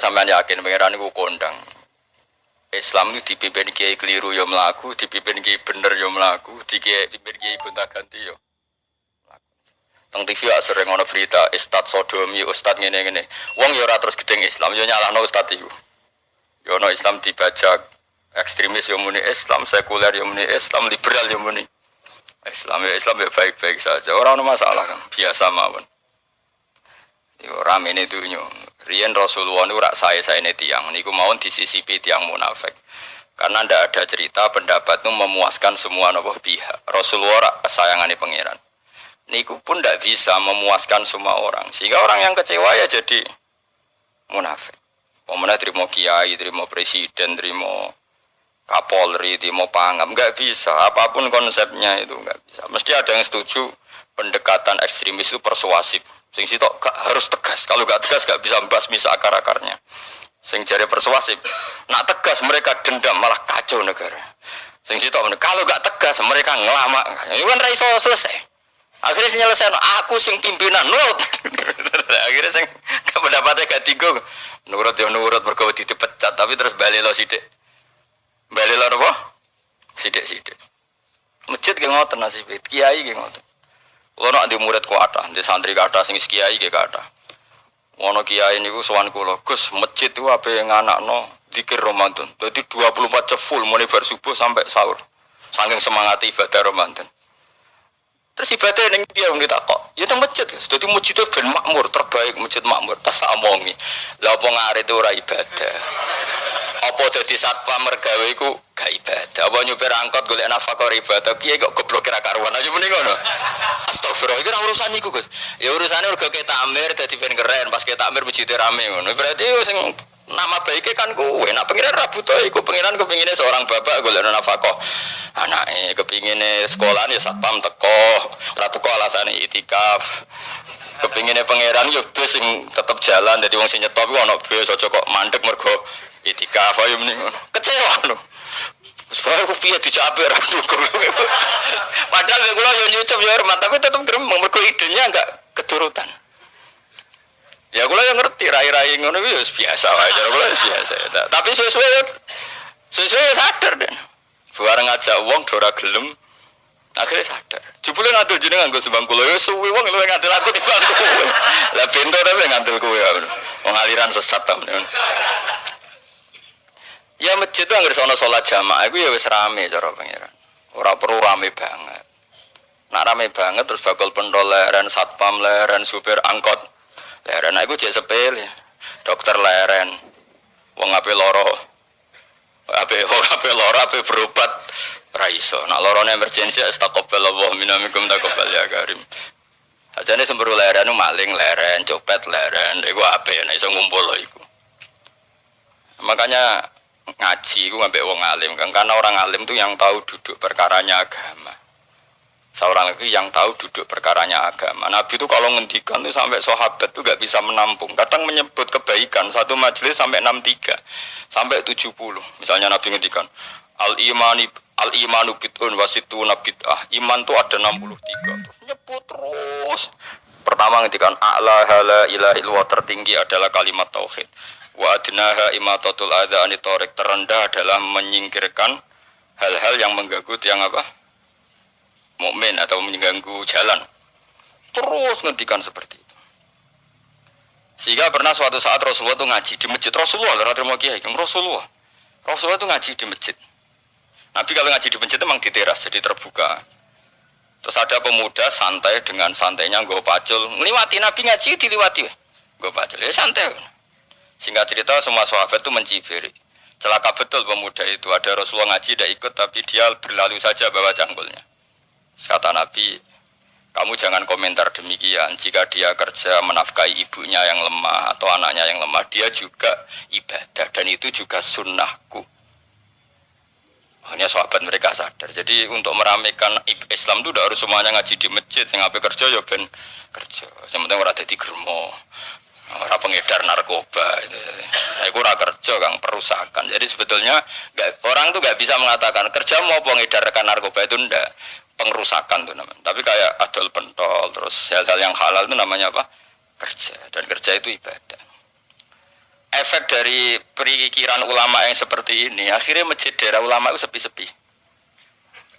Pokoknya sampean yakin pangeran iku kondang. Islam itu dipimpin kiai keliru yo mlaku, dipimpin kiai bener yo mlaku, dipimpin kiai gonta-ganti yo. Teng TV sering ono berita ustad sodomi, ustad ngene-ngene. Wong yo ora terus gedeng Islam, yo nyalahno ustad iku. Yo ono Islam dibajak, ekstremis yo muni Islam, sekuler yo muni Islam, liberal yo muni Islam ya baik-baik saja. Orang ono masalah kan, biasa mawon. Yo ramene dunyo. Riyen Rasulullah niku rak sae-saene tiyang niku mawon disisipi tiyang munafik. Karena ndak ada cerita pendapat itu memuaskan semua napa pihak. Rasulullah rak kesayangane pangeran. Niku pun ndak bisa memuaskan semua orang. Sehingga orang yang kecewa ya jadi munafik. Pemenang terima kiai, terima presiden, terima Kapolri, terima pangam, nggak bisa. Apapun konsepnya itu nggak bisa. Mesti ada yang setuju pendekatan ekstremis itu persuasif. Sing sitok harus tegas. Kalau nggak tegas nggak bisa membasmi akar-akarnya. Sing jare persuasif. Nak tegas mereka dendam malah kacau negara. Sing sitok kalau nggak tegas mereka ngelamak. Itu kan raiso selesai. Akhirnya nyelesain aku sing pimpinan nurut. Akhirnya sing pendapatnya gak tiga. Nurut ya nurut mergo dipecat tapi terus balik lo sithik. Balik lo apa? Sithik-sithik. Masjid ge ngoten nasib kiai ge ngoten. Kulo nak di murid kuatah, di santri kathah sing kiai ge kathah. Ono kiai niku sowan kula, Gus, masjid itu ape nganakno zikir Ramadan. Dadi 24 jam full mulai bar subuh sampai sahur. Saking semangat ibadah Ramadan. Terus ibadah ning dia wong ditakok. Ya teng masjid. Dadi masjid itu ben makmur, terbaik masjid makmur. Tas omongi. Lah apa ngarit ora ibadah. Apa dadi satpam mergawe iku gak ibadah. Apa nyupir angkot golek nafkah ibadah. Kiye kok goblok kira karuan aja muni ngono. Astagfirullah, iki ora urusan iku, Gus. Ya urusane mergo ketamir dadi ben keren, pas ketamir masjid rame ngono. Berarti sing nama baiknya kan kuwe. Nak pengiran ra butuh iku pengiran kepingine seorang bapak golek nafkah. Anake kepingine sekolahan ya satpam teko, ora teko alasane itikaf. Kepingine pangeran yo bus sing tetep jalan dadi wong sing nyetop iku ana bus aja kok mandek mergo itikaf ayo mending kecewa lho. Supaya aku piye dicape ra dukung. Padahal kula yo nyucup yo hormat tapi tetep gremeng mergo idenya enggak keturutan. Ya kula yo ngerti rai-rai ngono iku yo biasa wae cara kula biasa. Tapi sesuai sadar deh. Bareng ngajak wong ora gelem akhirnya sadar. Jebule ngandel jeneng nganggo sembang kula yo suwi wong luwih ngandel aku timbang kowe. Lah bento tapi ngandel kowe. Wong aliran sesat ta men. Ya masjid itu anggere ana salat jamaah iku ya wis rame cara pangeran. Ora perlu rame banget. Nak rame banget terus bakal pentol leren, satpam leren, supir angkot leren. Nah iku jek sepele. Dokter leren. Wong ape loro. Ape loro ape berobat ra iso. Nak lorone emergensi astagfirullah minamikum taqabbal ya karim. Ajane semburu leren maling leren, copet leren, iku ape nek iso ngumpul lho iku. Makanya ngaji iku ngambek wong alim kan karena orang alim itu yang tahu duduk perkaranya agama. Seorang lagi yang tahu duduk perkaranya agama. Nabi itu kalau ngendikan itu sampai sahabat itu gak bisa menampung. Kadang menyebut kebaikan satu majelis sampai 63 sampai 70. Misalnya Nabi ngendikan al imanu bid'un wasituna bid'ah. Iman itu ada 63. Terus nyebut terus. Pertama ngendikan a'la la ilaha illallah, tertinggi adalah kalimat tauhid. Wa adnaha imatatul adza anit thariq, terendah adalah menyingkirkan hal-hal yang mengganggu yang apa? Mukmin atau mengganggu jalan. Terus ngendikan seperti itu. Sehingga pernah suatu saat Rasulullah itu ngaji di masjid. Rasulullah terima kiai kan Rasulullah itu ngaji di masjid. Nabi kalau ngaji di masjid memang di teras jadi terbuka. Terus ada pemuda santai dengan santainya nggo pacul. Ngliwati Nabi ngaji diliwati. Nggo pacul. Ya santai. Singkat cerita semua sahabat itu mencibiri. Celaka betul pemuda itu. Ada Rasulullah ngaji tidak ikut tapi dia berlalu saja bawa cangkulnya. Kata Nabi, kamu jangan komentar demikian. Jika dia kerja menafkahi ibunya yang lemah atau anaknya yang lemah, dia juga ibadah dan itu juga sunnahku. Hanya sahabat mereka sadar. Jadi untuk meramaikan Islam itu tidak harus semuanya ngaji di masjid. Yang apa kerja ya ben kerja. Yang penting orang jadi germo. Orang pengedar narkoba itu. Itu orang kerja kang perusakan. Jadi sebetulnya orang itu nggak bisa mengatakan kerja mau pengedar narkoba itu ndak. Pengerusakan itu namanya. Tapi kayak adol pentol terus hal-hal yang halal itu namanya apa? Kerja. Dan kerja itu ibadah. efek dari perikiran ulama yang seperti ini, akhirnya masjid daerah ulama itu sepi-sepi.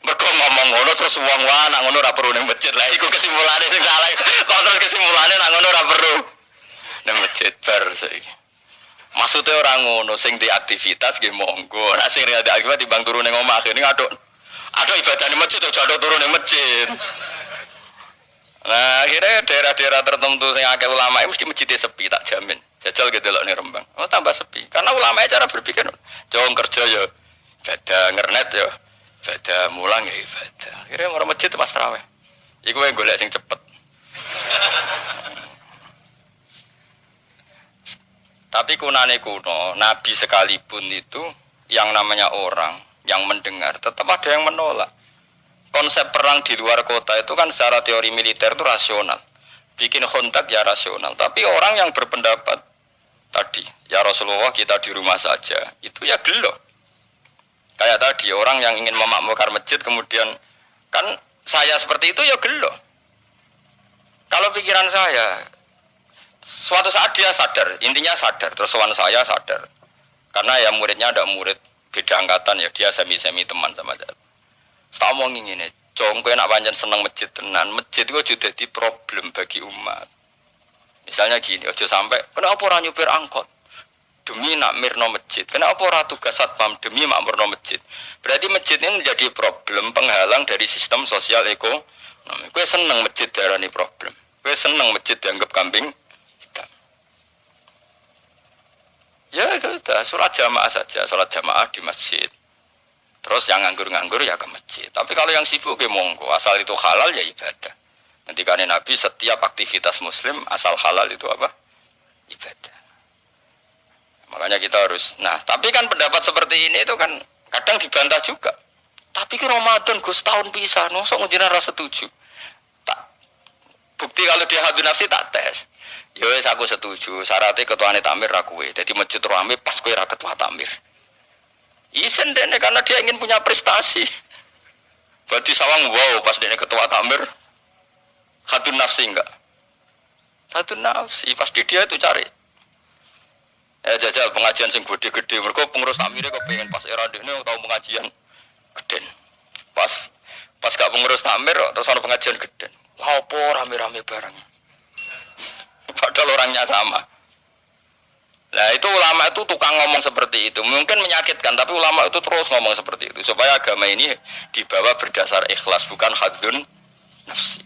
Mereka ngomong ngono terus wong wae nak ngono ora perlu ning masjid. Lah iku kesimpulane sing salah. Kok terus kesimpulane nak ngono ora perlu ning masjid bar saiki. Maksudnya orang ngono sing di aktivitas nggih monggo. Nek sing ada aktivitas timbang turu ning omah akhirnya aduk ibadah ning masjid aja aduk turu ning masjid. Nah, akhirnya daerah-daerah tertentu sing akeh ulama mesti masjidnya sepi tak jamin. Jajal gitu loh nih Rembang. Oh tambah sepi. Karena ulama cara berpikir, jong kerja ya, ibadah ngernet ya, ibadah mulang ya ibadah. Akhirnya orang masjid pas tarawih. Iku yang golek sing cepet. Tapi kunane kuno, Nabi sekalipun itu yang namanya orang yang mendengar tetap ada yang menolak. Konsep perang di luar kota itu kan secara teori militer itu rasional. Bikin kontak ya rasional. Tapi orang yang berpendapat tadi, ya Rasulullah kita di rumah saja, itu ya gelo. Kayak tadi orang yang ingin memakmurkan masjid kemudian kan saya seperti itu ya gelo. Kalau pikiran saya suatu saat dia sadar, intinya sadar, terus sowan saya sadar. Karena ya muridnya ada murid beda angkatan ya, dia semi-semi teman sama saya. Tak omong ngene, cong kowe nak pancen seneng masjid tenan, masjid itu juga jadi problem bagi umat. Misalnya gini, ojo sampai kenapa ora nyupir angkot demi nak mirno masjid, kenapa ora tugas satpam demi makmurno masjid. Berarti masjid ini menjadi problem penghalang dari sistem sosial ekonomi. Kowe seneng masjid darani problem, kowe seneng masjid dianggap kambing hitam. Ya sudah, sholat jamaah saja, sholat jamaah di masjid. Terus yang nganggur-nganggur ya ke masjid. Tapi kalau yang sibuk ya monggo, asal itu halal ya ibadah. Nanti kan Nabi setiap aktivitas muslim asal halal itu apa? Ibadah. Makanya kita harus. Nah, tapi kan pendapat seperti ini itu kan kadang dibantah juga. Tapi ke Ramadan Gus tahun pisan, mosok njenengan ra setuju. Tak bukti kalau dia hadun nafsi tak tes. Ya wis aku setuju, syaratnya ketuane takmir ra kowe. Dadi masjid rame pas kowe ra ketua takmir. Isen dene karena dia ingin punya prestasi. Berarti sawang wow pas dene ketua takmir hadun nafsi enggak? Hadun nafsi pasti dia itu cari. Jajal pengajian sing gede-gede. Mergo pengurus takmire kepengen pas era dene tau pengajian geden. Pas gak pengurus takmir terus ana pengajian geden. Wah opo rame-rame bareng. Padahal orangnya sama. Nah itu ulama itu tukang ngomong seperti itu. Mungkin menyakitkan, tapi ulama itu terus ngomong seperti itu. Supaya agama ini dibawa berdasar ikhlas, bukan hadzun nafsi.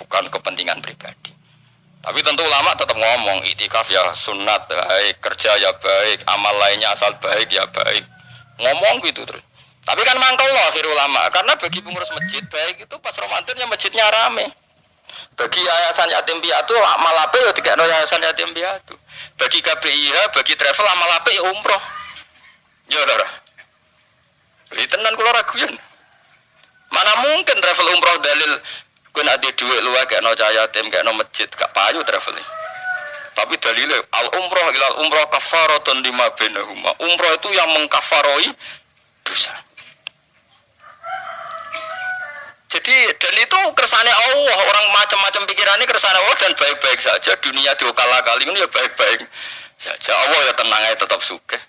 Bukan kepentingan pribadi. Tapi tentu ulama tetap ngomong, itikaf ya sunat, baik, kerja ya baik, amal lainnya asal baik ya baik. Ngomong gitu terus. Tapi kan mangkel loh akhir ulama. Karena bagi pengurus masjid baik itu pas Ramadan ya masjidnya rame. Bagi yayasan yatim piatu amal apik ya dikekno yayasan yatim piatu. Bagi KBIH, bagi travel amal apik ya umroh. Ya ora. Iki tenan kula raguyan. Mana mungkin travel umroh dalil kowe nek dhuwit luwih kekno cah yatim kekno masjid gak payu travel. Tapi dalile al umroh ilal umroh kafaratun lima bainahuma. Umroh itu yang mengkafaroi dosa. Jadi dan itu kersane Allah, orang macam-macam pikirannya kersane Allah dan baik-baik saja. Dunia diukal-akali ini ya baik-baik saja. Allah ya tenang aja tetap suka.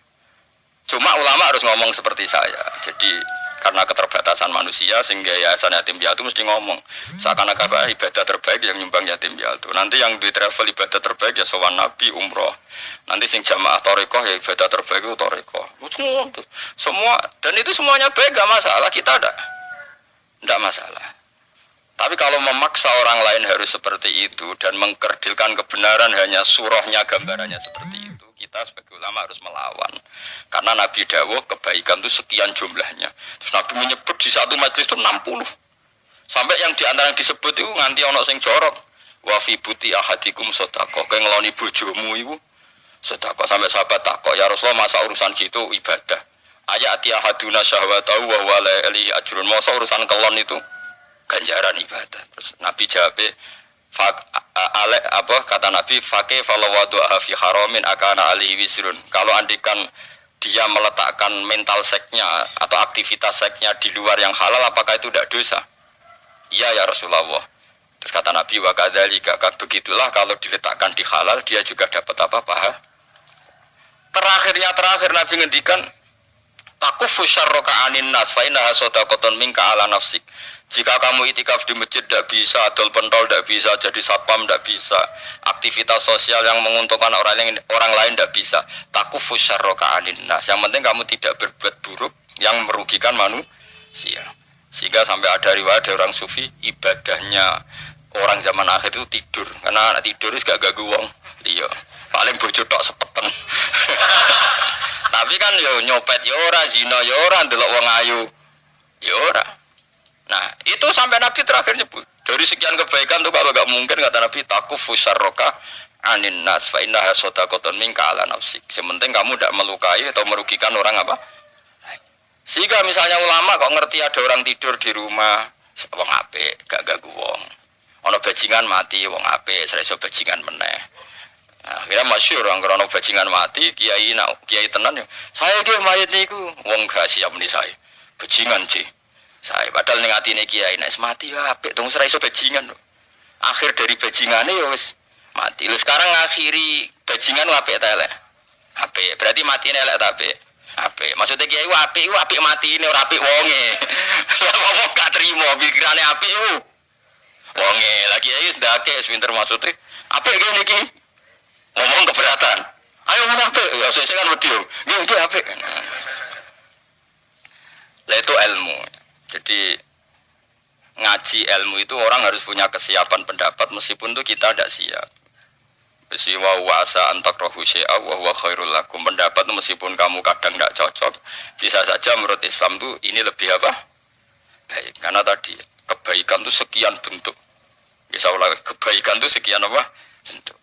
Cuma ulama harus ngomong seperti saya. Jadi karena keterbatasan manusia sehingga yayasan yatim piatu mesti ngomong seakan-akan ibadah terbaik yang nyumbang yatim piatu. Nanti yang di travel ibadah terbaik ya sowan nabi umroh. Nanti sing jamaah torikoh ya ibadah terbaik itu torikoh. Semua dan itu semuanya baik gak masalah, kita ada. Tidak masalah. Tapi kalau memaksa orang lain harus seperti itu dan mengkerdilkan kebenaran hanya surahnya, gambarannya seperti itu, kita sebagai ulama harus melawan. Karena Nabi dawuh kebaikan itu sekian jumlahnya. Terus Nabi menyebut di satu majelis itu 60. Sampai yang diantara yang disebut itu nganti ono sing jorok. Wa fi buti ahadikum sedekah. Kowe ngeloni bojomu iku sedekah. Sampai sahabat takok, ya Rasulullah masa urusan gitu ibadah. Ayat haduna syahwatahu wa huwa la ilahi ajrun. Masa urusan kelon itu ganjaran ibadah. Terus Nabi jawab kata Nabi faqih falawadu'a fi haramin akana alihi wisrun. Kalau andikan dia meletakkan mental seknya atau aktivitas seknya di luar yang halal, apakah itu tidak dosa? Iya ya Rasulullah. Terus kata Nabi wa kadzalika begitulah kalau diletakkan di halal dia juga dapat apa paha. terakhir Nabi ngendikan takufu syarroka anin nas fa innaha shadaqatun minka ala nafsik. Jika kamu itikaf di masjid tidak bisa, adol pentol tidak bisa, jadi satpam tidak bisa, aktivitas sosial yang menguntungkan orang lain tidak bisa. Takufu syarroka anin nas. Yang penting kamu tidak berbuat buruk yang merugikan manusia. Sehingga sampai ada riwayat dari orang sufi, ibadahnya orang zaman akhir itu tidur. Karena tidur itu gak ganggu wong. Iya, paling bojo tok sepeten. Tapi kan yo nyopet yo ora, zina yo ora, ndelok wong ayu yo ora. Nah, itu sampai Nabi terakhir nyebut. Dari sekian kebaikan tuh kalau gak mungkin kata Nabi takufu syarroka anin nas fa innaha shadaqatun minka ala nafsik. Sementing kamu tidak melukai atau merugikan orang apa? Sehingga misalnya ulama kok ngerti ada orang tidur di rumah, wong apik, gak ganggu wong. Ana bajingan mati, wong apik, sreso bajingan meneh. Nah, akhirnya masyhur orang krono bajingan mati, kiai tenan yo. Saya ki mayit niku, wong gak siap ni saya. Bajingan sih. Saya padahal ning atine kiai nek mati ya apik dong ora iso bajingan. Akhir dari bajingane ya wis mati. Lha sekarang ngakhiri bajingan apik ta elek? Apik. Berarti matine elek ta apik? Apik. Maksudnya kiai ku apik matine ora apik wonge. Lah wong gak trimo pikirane apik ku. Wonge lagi kiai wis ndake wis pinter maksudnya. Apik kene iki. Ngomong keberatan. Ayo ngomong apik. Ya saya kan wedi. Nggih apik. Lah itu ilmu. Jadi ngaji ilmu itu orang harus punya kesiapan pendapat meskipun itu kita tidak siap. Wa wasa antak rohu syai'a wa huwa khairul lakum. Pendapat meskipun kamu kadang tidak cocok, bisa saja menurut Islam itu ini lebih apa? Baik. Karena tadi kebaikan itu sekian bentuk. Bisa ulang kebaikan itu sekian apa? Bentuk.